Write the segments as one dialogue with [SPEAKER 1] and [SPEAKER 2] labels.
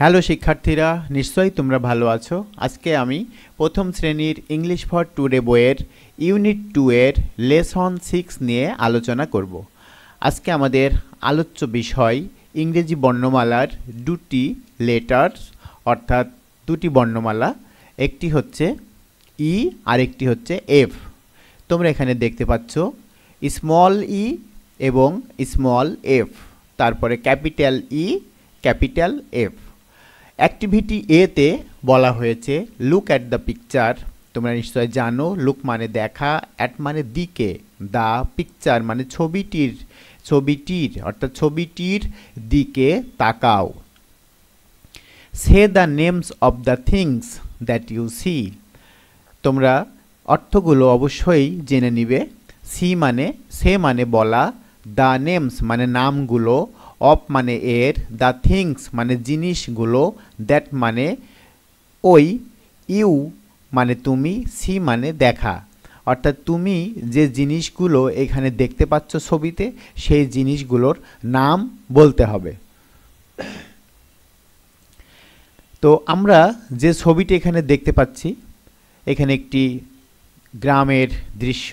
[SPEAKER 1] Hello শিক্ষার্থীরা, নিশ্চয়ই তোমরা ভালো আছো। আজকে আমি প্রথম শ্রেণীর ইংলিশ ফর টুডে বইয়ের ইউনিট 2 এর লেসন 6 নিয়ে আলোচনা করব। আজকে আমাদের আলোচ্য বিষয় ইংরেজি বর্ণমালার দুটি লেটার্স, অর্থাৎ দুটি বর্ণমালা। একটি হচ্ছে ই আর একটি হচ্ছে এফ। তোমরা এখানে দেখতে পাচ্ছ স্মল ই এবং স্মল এফ, তারপরে capital E, capital F. Activity A তে বলা হয়েছে লুক অ্যাট দ্য পিকচার। তোমরা নিশ্চয় জানো লুক মানে দেখা, অ্যাট মানে দিকে, দ্য পিকচার মানে ছবিটির অর্থাৎ ছবিটির দিকে তাকাও। সে the names of the things that you see. তোমরা অর্থগুলো অবশ্যই জেনে নিবে। সে মানে বলা, দ্য নেমস মানে নামগুলো, অফ মানে এর, দ্য থিংস মানে জিনিসগুলো, দ্যাট মানে ওই, ইউ মানে তুমি, সি মানে দেখা। অর্থাৎ তুমি যে জিনিসগুলো এখানে দেখতে পাচ্ছ ছবিতে, সেই জিনিসগুলোর নাম বলতে হবে। তো আমরা যে ছবিটি এখানে দেখতে পাচ্ছি, এখানে একটি গ্রামের দৃশ্য,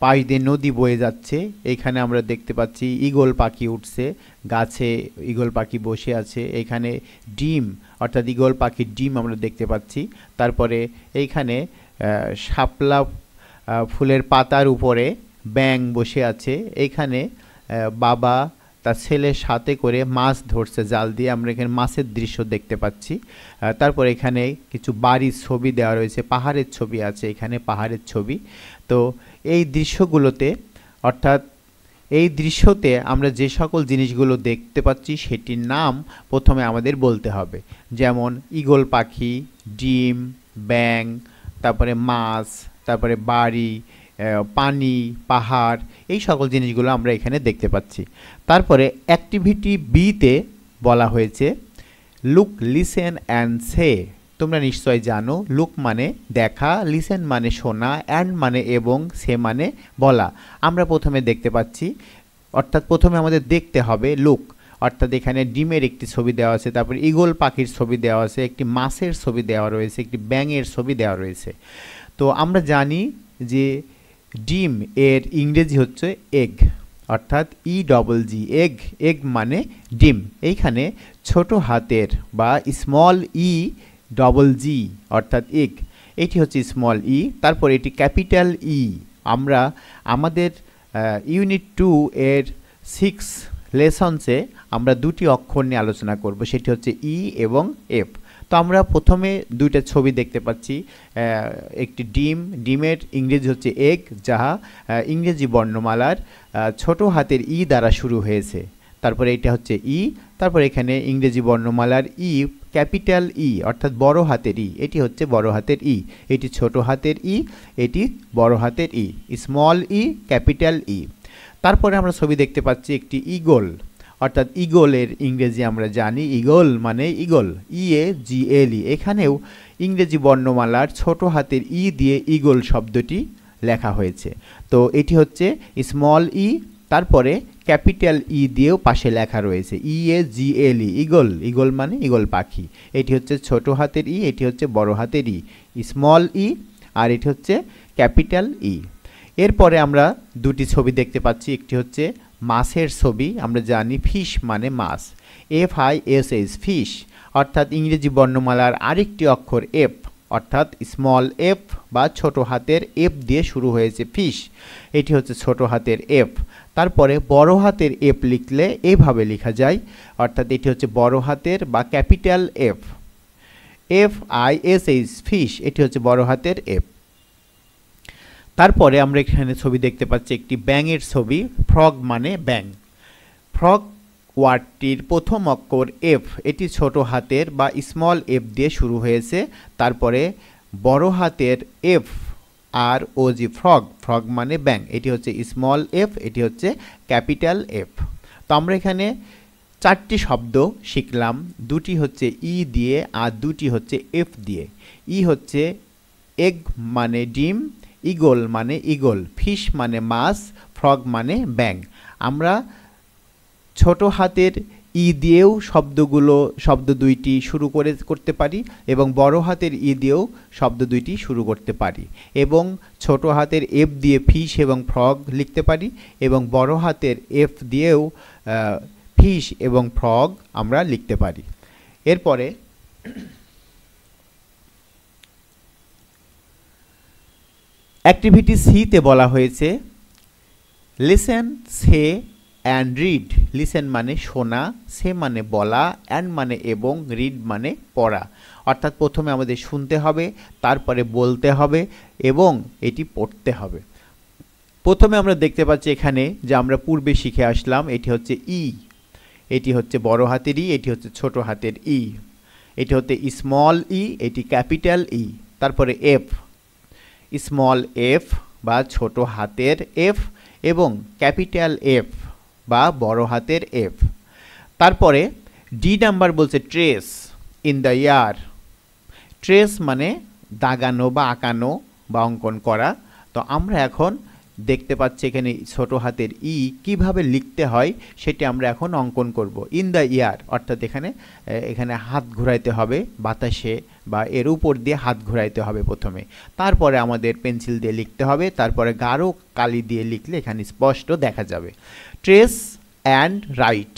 [SPEAKER 1] পাশ দিয়ে নদী বয়ে যাচ্ছে। এখানে আমরা দেখতে পাচ্ছি ঈগল পাখি উঠছে, গাছে ঈগল পাখি বসে আছে। এখানে ডিম অর্থাৎ ঈগল পাখির ডিম আমরা দেখতে পাচ্ছি। তারপরে এইখানে শাপলা ফুলের পাতার উপরে ব্যাঙ বসে আছে। এইখানে বাবা তার ছেলের সাথে করে মাছ ধরছে জাল দিয়ে, আমরা এখানে মাছের দৃশ্য দেখতে পাচ্ছি। তারপর এখানে কিছু বাড়ির ছবি দেওয়া রয়েছে, পাহাড়ের ছবি আছে, এখানে পাহাড়ের ছবি। তো এই দৃশ্যগুলোতে অর্থাৎ এই দৃশ্যতে আমরা যে সকল জিনিসগুলো দেখতে পাচ্ছি সেটির নাম প্রথমে আমাদের বলতে হবে। যেমন ঈগল পাখি, ডিম, ব্যাঙ, তারপরে মাছ, তারপরে বাড়ি, পানি, পাহাড়, এই সকল জিনিসগুলো আমরা এখানে দেখতে পাচ্ছি। তারপরে অ্যাক্টিভিটি বিতে বলা হয়েছে লুক, লিসেন অ্যান্ড সে। তোমরা নিশ্চয় জানো লুক মানে দেখা, লিসেন মানে শোনা, অ্যান্ড মানে এবং, সে মানে বলা। আমরা প্রথমে দেখতে পাচ্ছি, অর্থাৎ প্রথমে আমাদের দেখতে হবে লুক, অর্থাৎ এখানে ডিমের একটি ছবি দেওয়া আছে, তারপর ঈগল পাখির ছবি দেওয়া আছে, একটি মাছের ছবি দেওয়া রয়েছে, একটি ব্যাঙের ছবি দেওয়া রয়েছে। তো আমরা জানি যে ডিম এর ইংরেজি হচ্ছে এগ, অর্থাৎ EGG, এগ। এগ মানে ডিম। এইখানে ছোট হাতের বা স্মল EGG অর্থাৎ এগ, এটি হচ্ছে স্মল ই। তারপর এটি ক্যাপিটাল ই। আমরা আমাদের ইউনিট 2 এর 6 লেসনসে আমরা দুটি অক্ষর নিয়ে আলোচনা করব, সেটি হচ্ছে ই এবং এফ। তো আমরা প্রথমে দুইটা ছবি দেখতে পাচ্ছি। একটি ডিমের ইংরেজি হচ্ছে এগ, যাহা ইংরেজি বর্ণমালার ছোট হাতের ই দ্বারা শুরু হয়েছে। তারপরে এটা হচ্ছে ই, তারপর এখানে ইংরেজি বর্ণমালার ই, ক্যাপিটাল ই অর্থাৎ বড় হাতের ই, এটি হচ্ছে বড় হাতের ই, এটি ছোট হাতের ই, এটি বড় হাতের ই, স্মল ই, ক্যাপিটাল ই। তারপরে আমরা ছবি দেখতে পাচ্ছি একটি ঈগল, অর্থাৎ ঈগলের ইংরেজি আমরা জানি ঈগল মানে ঈগল, EAGL। এখানেও ইংরেজি বর্ণমালার ছোট হাতের ই দিয়ে ঈগল শব্দটি লেখা হয়েছে। তো এটি হচ্ছে স্মল ই, তারপরে ক্যাপিটাল ই দিয়েও পাশে লেখা রয়েছে EAGL, ঈগল। ঈগল মানে ঈগল পাখি। এটি হচ্ছে ছোট হাতের ই, এটি হচ্ছে বড় হাতের ই, স্মল ই, আর এটি হচ্ছে ক্যাপিটাল ই। এরপরে আমরা দুটি ছবি দেখতে পাচ্ছি। একটি হচ্ছে মাছের ছবি, আমরা জানি ফিশ মানে মাছ, FISH, ফিশ, অর্থাৎ ইংরেজি বর্ণমালার আরেকটি অক্ষর এফ, অর্থাৎ স্মল এফ বা ছোট হাতের এফ দিয়ে শুরু হয়েছে ফিশ, এটি হচ্ছে ছোট হাতের এফ। তারপরে বড় হাতের এফ লিখলে এইভাবে লেখা যায়, অর্থাৎ এটি হচ্ছে বড় হাতের বা ক্যাপিটাল এফ, FISH, ফিশ, এটি হচ্ছে বড় হাতের এফ। তারপরে আমরা এখানে ছবি দেখতে পাচ্ছি একটি ব্যাঙের ছবি, ফ্রগ মানে ব্যাঙ। ফ্রগ ওয়ার্ডটির প্রথম অক্ষর এফ, এটি ছোট হাতের বা স্মল এফ দিয়ে শুরু হয়েছে। তারপরে বড় হাতের এফ, ROG, ফ্রগ, ফ্রগ মানে ব্যাঙ, এটি হচ্ছে স্মল এফ, এটি হচ্ছে ক্যাপিটাল এফ। তো আমরা এখানে চারটি শব্দ শিখলাম, দুটি হচ্ছে ই দিয়ে আর দুটি হচ্ছে এফ দিয়ে। ই হচ্ছে এগ মানে ডিম, ঈগল মানে ঈগল, ফিশ মানে মাছ, ফ্রগ মানে ব্যাঙ। আমরা ছোট হাতের ই দিয়েও শব্দ দুইটি শুরু করতে পারি এবং বড় হাতের ই দিয়েও শব্দ দুইটি শুরু করতে পারি এবং ছোট হাতের এফ দিয়ে ফিশ এবং ফ্রগ লিখতে পারি এবং বড় হাতের এফ দিয়েও ফিশ এবং ফ্রগ আমরা লিখতে পারি। এরপরে অ্যাক্টিভিটি সিতে বলা হয়েছে listen, say and read. Listen মানে শোনা, সে মানে বলা, অ্যান্ড মানে এবং, রিড মানে পড়া। অর্থাৎ প্রথমে আমাদের শুনতে হবে, তারপরে বলতে হবে এবং এটি পড়তে হবে। প্রথমে আমরা দেখতে পাচ্ছি এখানে যে আমরা পূর্বে শিখে আসলাম, এটি হচ্ছে ই, এটি হচ্ছে বড় হাতের ই, এটি হচ্ছে ছোট হাতের ই, এটি হচ্ছে স্মল ই, এটি ক্যাপিটাল ই। তারপরে এফ, স্মল এফ বা ছোট হাতের এফ এবং ক্যাপিটাল এফ বা বড় হাতের এফ। তারপরে ডি নাম্বার বলছে trace in the year. Trace মানে দাগানো বা আঁকানো বা অঙ্কন করা। তো আমরা এখন দেখতে পাচ্ছি এখানে ছোট হাতের ই কিভাবে লিখতে হয় সেটি আমরা এখন অঙ্কন করব। ইন দ্য ইয়ার অর্থাৎ এখানে হাত ঘোরাইতে হবে বাতাসে বা এর উপর দিয়ে হাত ঘোরাইতে হবে প্রথমে, তারপরে আমাদের পেন্সিল দিয়ে লিখতে হবে, তারপরে গাঢ় কালি দিয়ে লিখলে এখানে স্পষ্ট দেখা যাবে। ট্রেস অ্যান্ড রাইট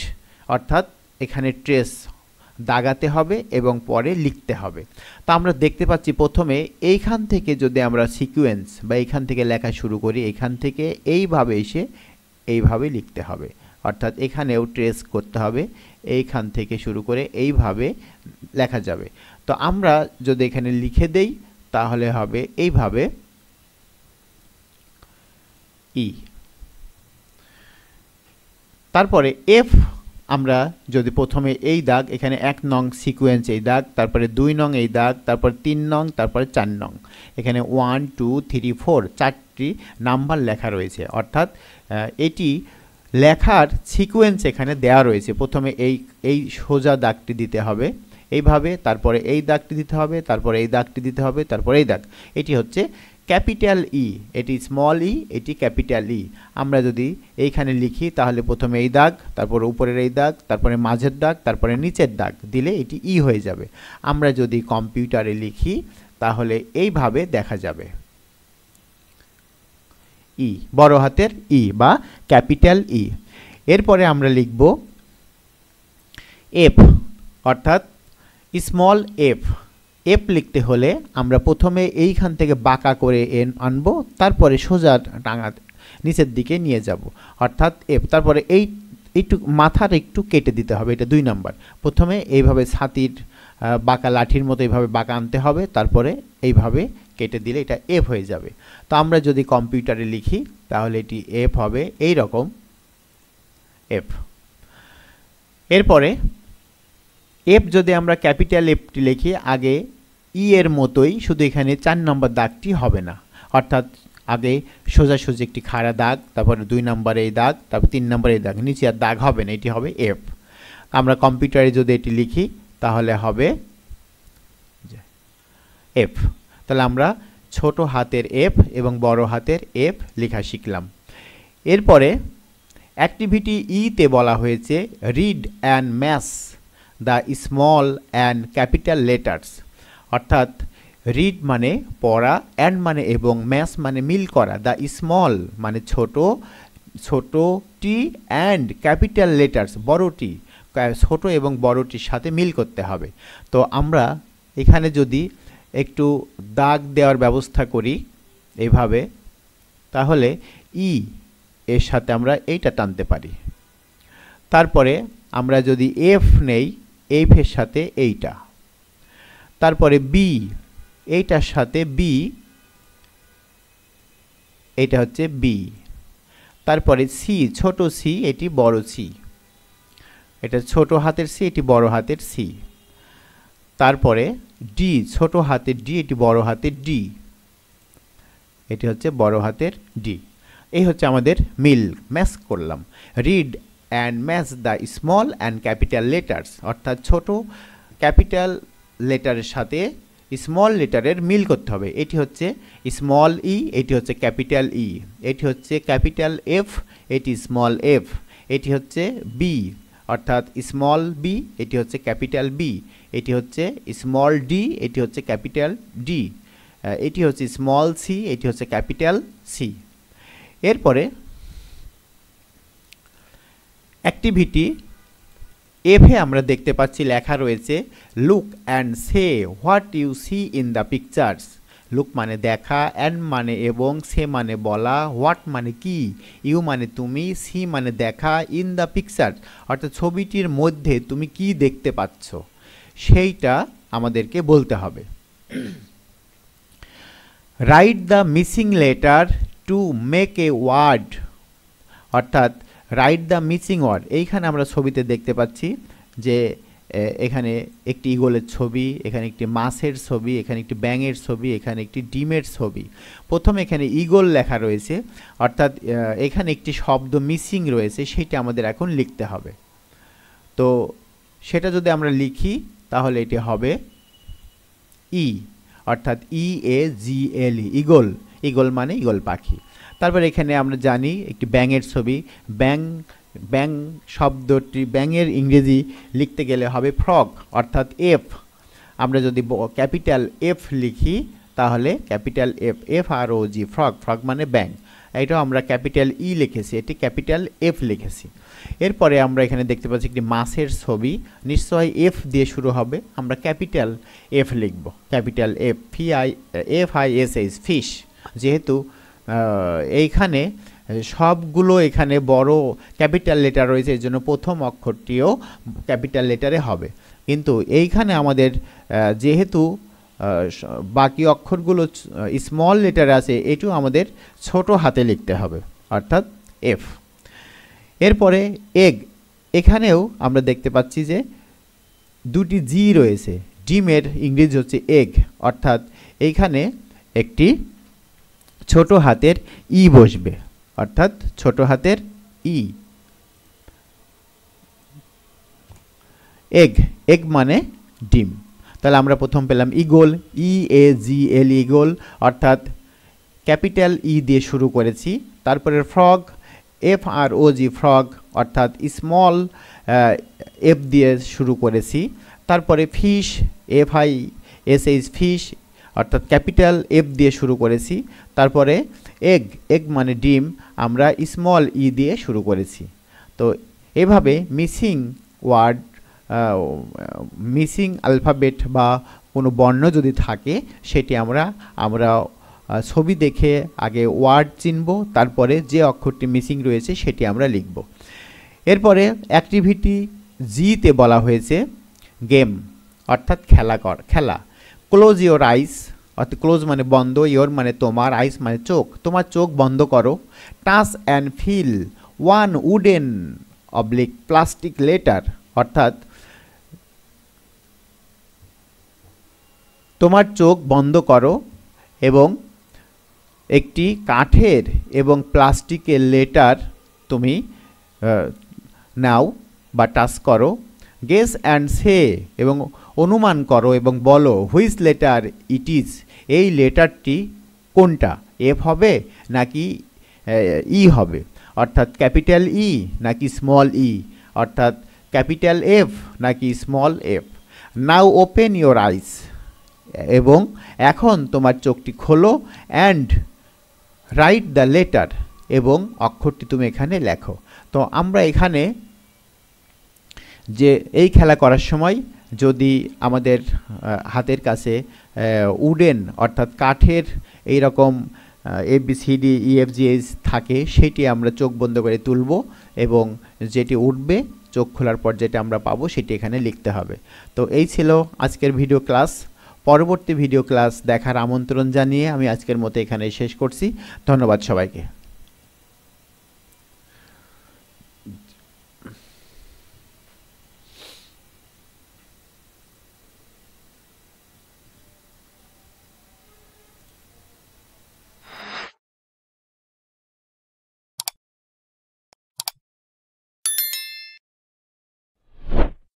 [SPEAKER 1] অর্থাৎ এখানে ট্রেস দাগাতে হবে এবং পরে লিখতে হবে। তা আমরা দেখতে পাচ্ছি প্রথমে এইখান থেকে যদি আমরা সিকোয়েন্স বা এইখান থেকে লেখা শুরু করি, এইখান থেকে এইভাবে এসে এইভাবে লিখতে হবে। অর্থাৎ এখানেও ট্রেস করতে হবে, এইখান থেকে শুরু করে এইভাবে লেখা যাবে। তো আমরা যদি এখানে লিখে দেই তাহলে হবে এইভাবে ই। তারপরে এফ আমরা যদি প্রথমে এই দাগ, এখানে 1 নং সিকোয়েন্স এই দাগ, তারপরে 2 নং এই দাগ, তারপর 3 নং, তারপরে 4 নং, এখানে 1 2 3 4 চারটি নাম্বার লেখা রয়েছে। অর্থাৎ এটি লেখার সিকোয়েন্স এখানে দেওয়া রয়েছে। প্রথমে এই সোজা দাগটি দিতে হবে এইভাবে, তারপরে এই দাগটি দিতে হবে, তারপরে এই দাগটি দিতে হবে, তারপরে এই দাগ। এটি হচ্ছে ক্যাপিটাল ই, এটি স্মল ই, এটি ক্যাপিটাল ই। আমরা যদি এইখানে লিখি তাহলে প্রথমে এই দাগ, তারপরে উপরের এই দাগ, তারপরে মাঝের দাগ, তারপরে নিচের দাগ দিলে এটি ই হয়ে যাবে। আমরা যদি কম্পিউটারে লিখি তাহলে এইভাবে দেখা যাবে ই, বড় হাতের ই বা ক্যাপিটাল ই। এরপরে আমরা লিখব এফ অর্থাৎ স্মল এফ। এফ লিখতে হলে আমরা প্রথমে এইখান থেকে বাঁকা করে আনবো, তারপরে সোজা টাঙা নিচের দিকে নিয়ে যাব অর্থাৎ এফ। তারপরে একটু মাথার একটু কেটে দিতে হবে, এটা 2 নাম্বার। প্রথমে এইভাবে ছাতির বাঁকা লাঠির মতো এইভাবে বাঁকা আনতে হবে, তারপরে এইভাবে কেটে দিলে এটা এফ হয়ে যাবে। তো আমরা যদি কম্পিউটারে লিখি তাহলে এটি এফ হবে এই রকম এফ। এরপরে এফ যদি আমরা ক্যাপিটাল এফটি লিখি আগে ই এর মতোই, শুধু এখানে 4 নম্বর দাগটি হবে না। অর্থাৎ আগে সোজাসুজি একটি খাড়া দাগ, তারপরে 2 নম্বরে এই দাগ, তারপর 3 নম্বরে এই দাগ, নিচে আর দাগ হবে না, এটি হবে এফ। আমরা কম্পিউটারে যদি এটি লিখি তাহলে হবে এফ। তাহলে আমরা ছোট হাতের এফ এবং বড় হাতের এফ লেখা শিখলাম। এরপরে অ্যাক্টিভিটি ইতে বলা হয়েছে read and match the small and capital letters. অর্থাৎ রিড মানে পড়া, অ্যান্ড মানে এবং, ম্যাচ মানে মিল করা, দ্য স্মল মানে ছোটটি, অ্যান্ড ক্যাপিটাল লেটার্স বড়টি, ছোট এবং বড়টির সাথে মিল করতে হবে। তো আমরা এখানে যদি একটু দাগ দেওয়ার ব্যবস্থা করি এইভাবে, তাহলে ই এর সাথে আমরা এইটা টানতে পারি। তারপরে আমরা যদি এফ নেই, এফ এর সাথে এইটা, তারপরে বি এইটার সাথে বি, এটা হচ্ছে বি। তারপরে সি ছোট সি, এটি বড় সি, এটা ছোট হাতের সি, এটি বড় হাতের সি। তারপরে ডি ছোট হাতের ডি, এটি বড় হাতের ডি, এটি হচ্ছে বড় হাতের ডি। এই হচ্ছে আমাদের মিল, ম্যাচ করলাম। Read and match the small and capital letters, অর্থাৎ ছোট ক্যাপিটাল লেটারের সাথে স্মল লেটারের মিল করতে হবে। এটি হচ্ছে স্মল ই, এটি হচ্ছে ক্যাপিটাল ই, এটি হচ্ছে ক্যাপিটাল এফ, এটি স্মল এফ, এটি হচ্ছে বি অর্থাৎ স্মল বি এটি হচ্ছে ক্যাপিটাল বি, এটি হচ্ছে স্মল ডি এটি হচ্ছে ক্যাপিটাল ডি, এটি হচ্ছে স্মল সি এটি হচ্ছে ক্যাপিটাল সি। এরপরে অ্যাক্টিভিটি এফে আমরা দেখতে পাচ্ছি লেখা রয়েছে look and say what you see in the pictures. Look মানে দেখা, অ্যান্ড মানে এবং, সে মানে বলা, হোয়াট মানে কি, ইউ মানে তুমি, সি মানে দেখা, ইন দ্য পিকচার অর্থাৎ ছবিটির মধ্যে তুমি কি দেখতে পাচ্ছ সেইটা আমাদেরকে বলতে হবে। Write the missing letter to make a word, অর্থাৎ রাইট দ্য মিসিং ওয়ার্ড। এইখানে আমরা ছবিতে দেখতে পাচ্ছি যে এখানে একটি ঈগলের ছবি, এখানে একটি মাছের ছবি, এখানে একটি ব্যাঙের ছবি, এখানে একটি ডিমের ছবি। প্রথমে এখানে ঈগল লেখা রয়েছে, অর্থাৎ এখানে একটি শব্দ মিসিং রয়েছে, সেটা আমাদের এখন লিখতে হবে। তো সেটা যদি আমরা লিখি তাহলে এটি হবে ই, অর্থাৎ EAGLE ঈগল, ঈগল মানে ঈগল পাখি। তারপর এখানে আমরা জানি একটি ব্যাঙের ছবি, ব্যাং শব্দটি ব্যাঙের ইংরেজি লিখতে গেলে হবে ফ্রগ, অর্থাৎ এফ। আমরা যদি ক্যাপিটাল এফ লিখি তাহলে ক্যাপিটাল FROG ফ্রগ, ফ্রগ মানে ব্যাং। এটাও আমরা ক্যাপিটাল ই লিখেছি, এটি ক্যাপিটাল এফ লিখেছি। এরপরে আমরা এখানে দেখতে পাচ্ছি একটি মাছের ছবি, নিশ্চয়ই এফ দিয়ে শুরু হবে, আমরা ক্যাপিটাল এফ লিখব, ক্যাপিটাল FISH ফিশ। যেহেতু এইখানে সবগুলো এখানে বড় ক্যাপিটাল লেটার রয়েছে, এই জন্য প্রথম অক্ষরটিও ক্যাপিটাল লেটারে হবে, কিন্তু এইখানে আমাদের যেহেতু বাকি অক্ষরগুলো স্মল লেটার আছে, এটিও আমাদের ছোট হাতে লিখতে হবে, অর্থাৎ এফ। এরপরে এগ, এখানেও আমরা দেখতে পাচ্ছি যে দুটি জি রয়েছে, ডিমের ইংরেজি হচ্ছে এগ, অর্থাৎ এইখানে একটি ছোট হাতের ই বসবে, অর্থাৎ ছোট হাতের ই। এগ, এগ মানে ডিম। তাহলে আমরা প্রথম পেলাম ঈগল, EAGL ঈগল, অর্থাৎ ক্যাপিটাল ই দিয়ে শুরু করেছি। তারপরে ফ্রগ, FROG ফ্রগ, অর্থাৎ স্মল এফ দিয়ে শুরু করেছি। তারপরে ফিশ, FISH ফিশ, অর্থাৎ ক্যাপিটাল এফ দিয়ে শুরু করেছি। তারপরে এগ, এগ মানে ডিম, আমরা স্মল ই দিয়ে শুরু করেছি। তো এভাবে মিসিং ওয়ার্ড, মিসিং অ্যালফাবেট বা কোনো বর্ণ যদি থাকে সেটি আমরা ছবি দেখে আগে ওয়ার্ড চিনব, তারপরে যে অক্ষরটি মিসিং রয়েছে সেটি আমরা লিখব। এরপরে অ্যাক্টিভিটি জিতে বলা হয়েছে গেম, অর্থাৎ খেলা। ক্লোজ ইওর আইস, অর্থাৎ ক্লোজ মানে বন্ধ, ইওর মানে তোমার, আইস মানে চোখ, তোমার চোখ বন্ধ করো। Touch and feel one wooden oblique plastic letter, অর্থাৎ তোমার চোখ বন্ধ করো এবং একটি কাঠের এবং প্লাস্টিকের লেটার তুমি নাও বা টাচ করো। গেস অ্যান্ড সে এবং অনুমান করো এবং বলো হুইচ লেটার ইট ইজ, এই লেটারটি কোনটা, এফ হবে নাকি ই হবে, অর্থাৎ ক্যাপিটাল ই নাকি স্মল ই, অর্থাৎ ক্যাপিটাল এফ নাকি small F. Now open your আইস, এবং এখন তোমার চোখটি খোলো, অ্যান্ড রাইট দ্য লেটার, এবং অক্ষরটি তুমি এখানে লেখো। তো আমরা এখানে যে এই খেলা করার সময় যদি আমাদের হাতের কাছে উডেন অর্থাৎ কাঠের এই রকম ABCDEFGH থাকে, সেটি আমরা চোখ বন্ধ করে তুলব এবং যেটি উঠবে চোখ খোলার পর যেটা আমরা পাবো সেটি এখানে লিখতে হবে। তো এই ছিল আজকের ভিডিও ক্লাস। পরবর্তী ভিডিও ক্লাস দেখার আমন্ত্রণ জানিয়ে আমি আজকের মতো এখানে শেষ করছি। ধন্যবাদ সবাইকে।